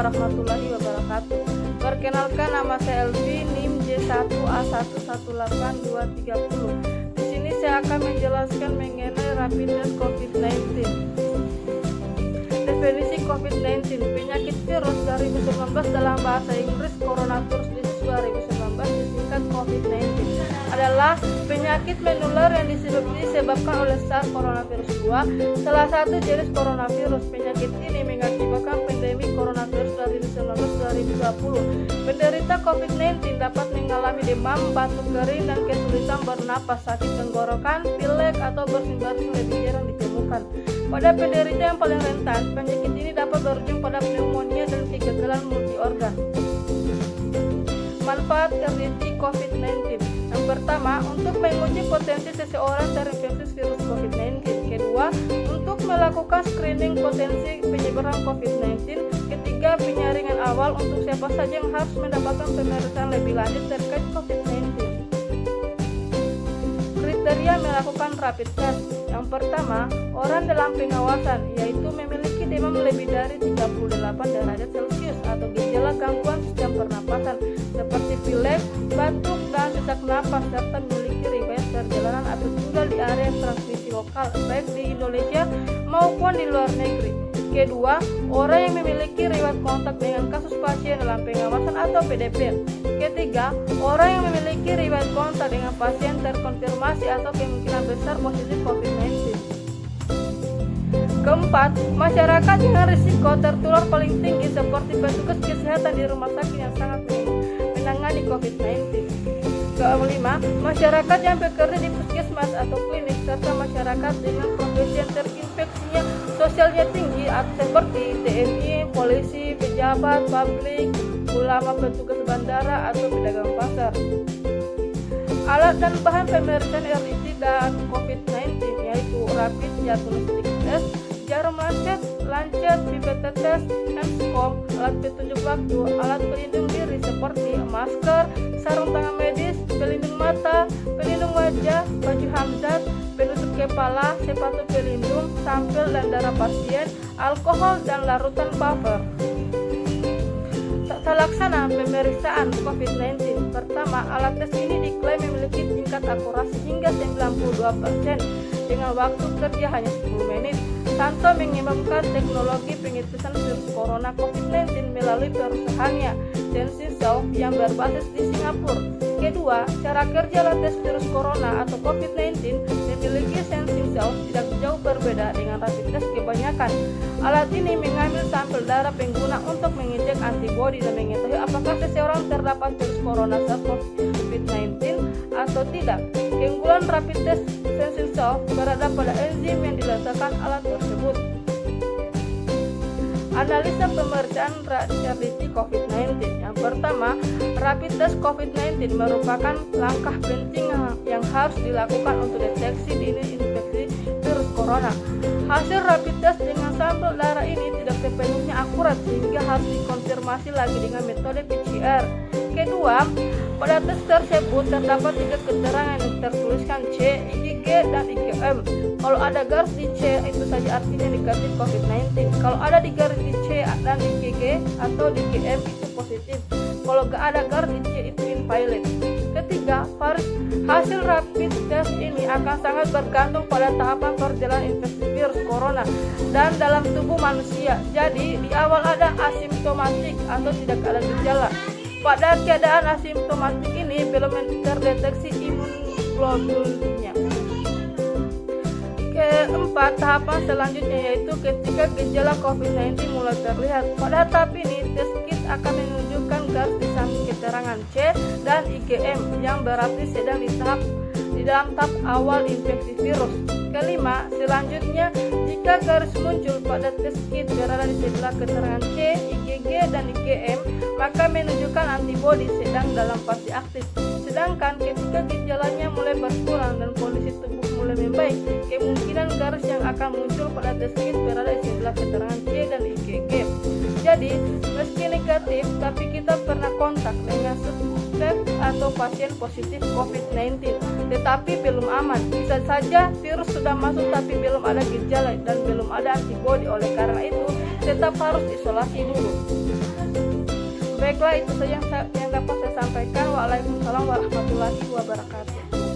warahmatullahi wabarakatuh. Perkenalkan, nama saya Elvi, NIM J1A118230. Di sini saya akan menjelaskan mengenai rapid test COVID-19. Definisi COVID-19, penyakit virus 2019 dalam bahasa Inggris Coronavirus Disease 2019 disingkat COVID-19 adalah penyakit menular yang disebabkan oleh SARS coronavirus 2, salah satu jenis coronavirus. Penyakit ini mengakibatkan pandemi coronavirus 2019-2020. Penderita COVID-19 dapat mengalami demam, batuk kering, dan kesulitan bernapas, sakit tenggorokan, pilek, atau bersin-bersin lebih jarang ditemukan. Pada penderita yang paling rentan, penyakit ini dapat berujung pada pneumonia dan kegagalan multi-organ. Manfaat RDT COVID-19. Yang pertama, untuk menguji potensi seseorang terinfeksi virus COVID-19. Kedua, untuk melakukan screening potensi penyebaran COVID-19. Ketiga, penyaringan awal untuk siapa saja yang harus mendapatkan pemeriksaan lebih lanjut terkait COVID-19. Kriteria melakukan rapid test. Yang pertama, orang dalam pengawasan, yaitu memiliki demam lebih dari 38 derajat Celcius atau gejala gangguan sistem pernapasan seperti pilek, batuk, dan sesak napas, serta memiliki riwayat perjalanan atau tinggal di area transmisi lokal baik di Indonesia maupun di luar negeri. Kedua, orang yang memiliki riwayat kontak dengan kasus pasien dalam pengawasan atau PDP. Ketiga, orang yang memiliki riwayat kontak dengan pasien terkonfirmasi atau kemungkinan besar positif COVID-19. Keempat, masyarakat dengan risiko tertular paling tinggi seperti petugas kesehatan di rumah sakit yang sangat menangani COVID-19. Kelima, masyarakat yang bekerja di puskesmas atau klinik, serta masyarakat dengan profesi yang terinfeksinya sosialnya tinggi seperti TNI, polisi, pejabat publik, ulama, petugas bandara, atau pedagang pasar. Alat dan bahan pemeriksaan RDT dan COVID-19 yaitu rapid diagnostic test, jarum lancet, pipet tetes, handscom, alat petunjuk waktu, alat pelindung diri seperti masker, sarung tangan medis, pelindung mata, pelindung wajah, baju hamzat, penutup kepala, sepatu pelindung, sampel dan darah pasien, alkohol, dan larutan buffer. Tata laksana pemeriksaan COVID-19. Pertama, alat tes ini diklaim memiliki tingkat akurasi hingga 92% dengan waktu kerja hanya 10 menit. Santo mengembangkan teknologi pengetahuan virus corona COVID-19 melalui perusahaannya, SensiSelf, yang berbasis di Singapura. Kedua, cara kerja alat tes virus corona atau COVID-19 memiliki SensiSelf tidak jauh berbeda dengan rapid test kebanyakan. Alat ini mengambil sampel darah pengguna untuk mengecek antibodi dan mengetahui apakah seseorang terdapat virus corona SARS-CoV-19 atau tidak. Keunggulan rapid test SensiSelf berada pada enzim yang diletakkan alat tersebut. Analisa pemeriksaan RDT COVID-19. Yang pertama, rapid test COVID-19 merupakan langkah penting yang harus dilakukan untuk deteksi dini infeksi virus corona. Hasil rapid test dengan sampel darah ini tidak sepenuhnya akurat sehingga harus dikonfirmasi lagi dengan metode PCR. Kedua, pada tes tersebut terdapat 3 keterangan yang tertuliskan C, IgG, dan IgM. Kalau ada garis di C, itu saja artinya negatif COVID-19. Kalau ada di garis di C dan di IgG atau di IgM, itu positif. Kalau gak ada garis di C, itu invalid. Ketiga, hasil rapid test ini akan sangat bergantung pada tahapan perjalanan infeksi virus corona dan dalam tubuh manusia. Jadi, di awal ada asimptomatik atau tidak ada gejala. Pada keadaan asimptomatik ini belum terdeteksi imunoglobulinnya. Keempat, tahapan selanjutnya yaitu ketika gejala COVID-19 mulai terlihat. Pada tahap ini, tes kit akan menunjukkan garis di samping keterangan C dan IgM yang berarti sedang di dalam tahap awal infeksi virus. Kelima, selanjutnya jika garis muncul pada tes kit berada di sebelah keterangan C, IgG, dan IgM, maka menunjukkan antibodi sedang dalam fase aktif. Sedangkan ketika gejalanya mulai berkurang dan kondisi tubuh mulai membaik, kemungkinan garis yang akan muncul pada tes kit berada di sebelah keterangan C dan IgG. Jadi, meski negatif, tapi kita pernah kontak dengan suspek atau pasien positif COVID-19, tetapi belum aman. Bisa saja virus sudah masuk tapi belum ada gejala dan belum ada antibodi. Oleh karena itu, tetap harus isolasi dulu. Baiklah, itu saja yang dapat saya sampaikan. Waalaikumsalam warahmatullahi wabarakatuh.